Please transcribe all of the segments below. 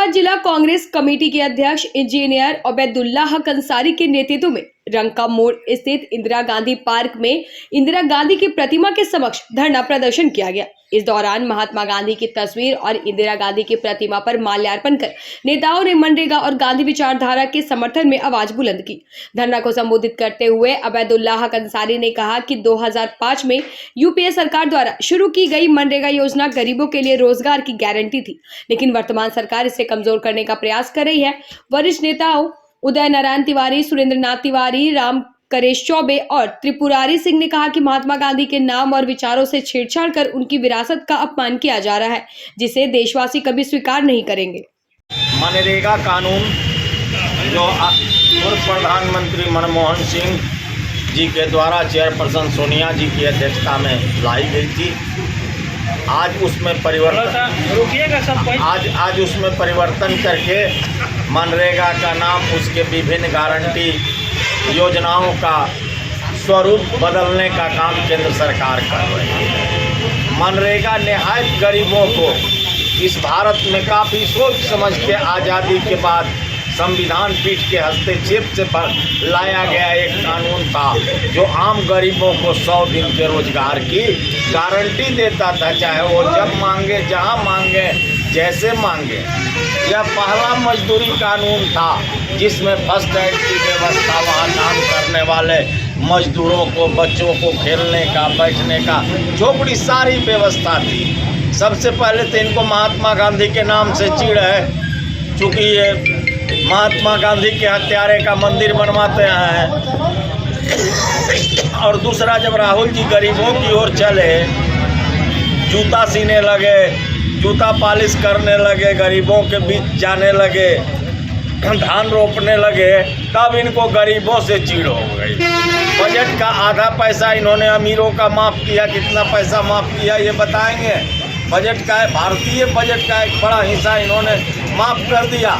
धनबाद जिला कांग्रेस कमेटी के अध्यक्ष इंजीनियर अबैदुल्लाह अंसारी के नेतृत्व में रंका मोड़ स्थित इंदिरा गांधी पार्क में इंदिरा गांधी की प्रतिमा के समक्ष धरना प्रदर्शन किया गया। इस दौरान महात्मा गांधी की तस्वीर और इंदिरा गांधी की प्रतिमा पर माल्यार्पण कर नेताओं ने मनरेगा और गांधी विचारधारा के समर्थन में आवाज बुलंद की। धरना को संबोधित करते हुए अबैदुल्लाह अंसारी ने कहा कि 2005 में यूपीए सरकार द्वारा शुरू की गई मनरेगा योजना गरीबों के लिए रोजगार की गारंटी थी, लेकिन वर्तमान सरकार इसे कमजोर करने का प्रयास कर रही है। वरिष्ठ नेताओं उदय नारायण तिवारी, सुरेंद्र नाथ तिवारी, राम करेश चौबे और त्रिपुरारी सिंह ने कहा कि महात्मा गांधी के नाम और विचारों से छेड़छाड़ कर उनकी विरासत का अपमान किया जा रहा है, जिसे देशवासी कभी स्वीकार नहीं करेंगे। मनरेगा कानून जो पूर्व प्रधानमंत्री मनमोहन सिंह जी के द्वारा चेयरपर्सन सोनिया जी की अध्यक्षता में लाई गई थी, आज उसमें परिवर्तन करके मनरेगा का नाम, उसके विभिन्न गारंटी योजनाओं का स्वरूप बदलने का काम केंद्र सरकार कर रही है। मनरेगा निहायत गरीबों को इस भारत में काफ़ी सोच समझ के आज़ादी के बाद संविधान पीठ के हस्तक्षेप से लाया गया एक कानून था, जो आम गरीबों को 100 दिन के रोजगार की गारंटी देता था, चाहे वो जब मांगे, जहां मांगे, जैसे मांगे। यह पहला मजदूरी कानून था जिसमें फर्स्ट एड की व्यवस्था, वहाँ काम करने वाले मजदूरों को, बच्चों को खेलने का, बैठने का, झोपड़ी सारी व्यवस्था थी। सबसे पहले तो इनको महात्मा गांधी के नाम से चिढ़ है, चूँकि ये महात्मा गांधी के हत्यारे का मंदिर बनवाते हैं। और दूसरा, जब राहुल जी गरीबों की ओर चले, जूता सीने लगे, जूता पालिश करने लगे, गरीबों के बीच जाने लगे, धान रोपने लगे, तब इनको गरीबों से चिढ़ हो गई। बजट का आधा पैसा इन्होंने अमीरों का माफ़ किया। कितना पैसा माफ़ किया ये बताएंगे? बजट का, भारतीय बजट का एक बड़ा हिस्सा इन्होंने माफ़ कर दिया।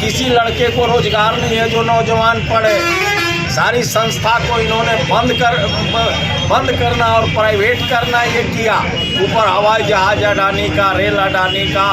किसी लड़के को रोजगार नहीं है जो नौजवान पढ़े। सारी संस्था को इन्होंने बंद करना और प्राइवेट करना ये किया। ऊपर हवाई जहाज अडानी का, रेल अडानी का,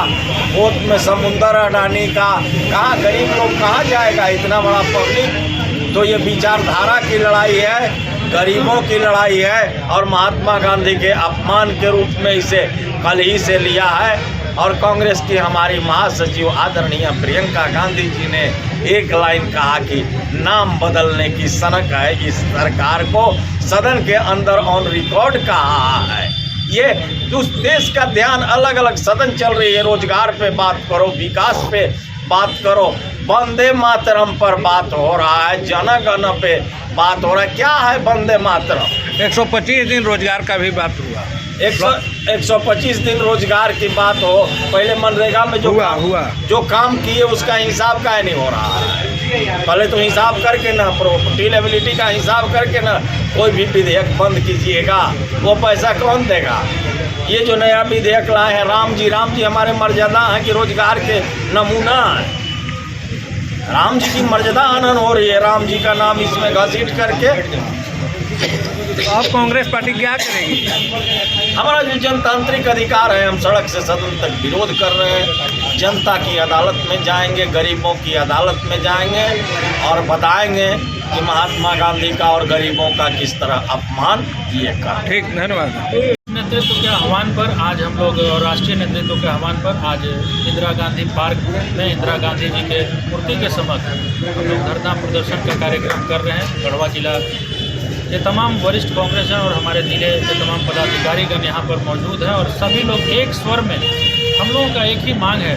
पोत में समुंदर अडानी का। कहाँ गरीब लोग कहाँ जाएगा इतना बड़ा पब्लिक? तो ये विचारधारा की लड़ाई है, गरीबों की लड़ाई है, और महात्मा गांधी के अपमान के रूप में इसे कल ही से लिया है। और कांग्रेस की हमारी महासचिव आदरणीय प्रियंका गांधी जी ने एक लाइन कहा कि नाम बदलने की सनक है इस सरकार को, सदन के अंदर ऑन रिकॉर्ड कहा है। ये उस देश का ध्यान, अलग अलग सदन चल रही है, रोजगार पे बात करो, विकास पे बात करो, वंदे मातरम पर बात हो रहा है, जन गण पे बात हो रहा है। क्या है वंदे मातरम? 125 दिन रोजगार का भी बात हुआ। 125 दिन रोजगार की बात हो, पहले मनरेगा में जो काम किए उसका हिसाब काहे नहीं हो रहा है? पहले तो हिसाब करके ना, प्रॉपर्टी का हिसाब करके ना कोई भी विधेयक बंद कीजिएगा। वो पैसा कौन देगा? ये जो नया विधेयक लाए हैं राम जी हमारे मर्यादा हैं कि रोजगार के नमूना है। राम जी की मर्यादा हनन हो रही है, राम जी का नाम इसमें घसीट करके। अब कांग्रेस पार्टी क्या करेगी? हमारा जो जनतांत्रिक अधिकार है, हम सड़क से सदन तक विरोध कर रहे हैं। जनता की अदालत में जाएंगे, गरीबों की अदालत में जाएंगे और बताएंगे कि महात्मा गांधी का और गरीबों का किस तरह अपमान किए का। ठीक, धन्यवाद। नेतृत्व के आह्वान पर आज हम लोग, और राष्ट्रीय नेतृत्व के आह्वान पर आज इंदिरा गांधी पार्क में इंदिरा गांधी जी के मूर्ति के समक्ष हम लोग धरना प्रदर्शन का कार्यक्रम कर रहे हैं। गढ़वा जिला ये तमाम वरिष्ठ कांग्रेस हैं और हमारे जिले के तमाम पदाधिकारीगण यहाँ पर मौजूद हैं, और सभी लोग एक स्वर में, हम लोगों का एक ही मांग है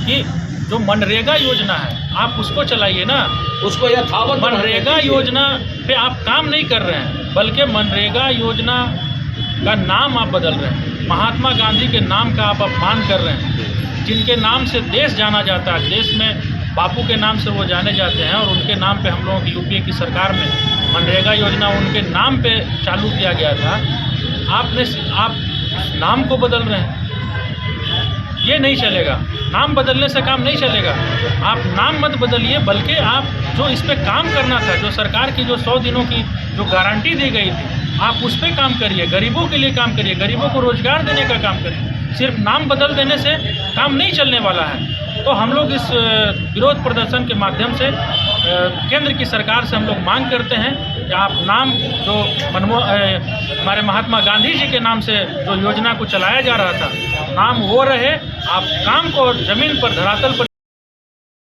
कि जो मनरेगा योजना है आप उसको चलाइए ना, उसको यथावत। मनरेगा योजना पे आप काम नहीं कर रहे हैं, बल्कि मनरेगा योजना का नाम आप बदल रहे हैं। महात्मा गांधी के नाम का आप अपमान कर रहे हैं, जिनके नाम से देश जाना जाता है। देश में बापू के नाम से वो जाने जाते हैं, और उनके नाम पे हम लोगों की यूपीए की सरकार में मनरेगा योजना उनके नाम पे चालू किया गया था। आप नाम को बदल रहे हैं, ये नहीं चलेगा। नाम बदलने से काम नहीं चलेगा। आप नाम मत बदलिए, बल्कि आप जो इस पे काम करना था, जो सरकार की जो 100 दिनों की जो गारंटी दी गई थी, आप उस पर काम करिए, गरीबों के लिए काम करिए, गरीबों को रोजगार देने का काम करिए। सिर्फ नाम बदल देने से काम नहीं चलने वाला है। तो हम लोग इस विरोध प्रदर्शन के माध्यम से केंद्र की सरकार से हम लोग मांग करते हैं कि आप नाम जो हमारे महात्मा गांधी जी के नाम से जो योजना को चलाया जा रहा था, नाम वो रहे, आप काम को ज़मीन पर धरातल पर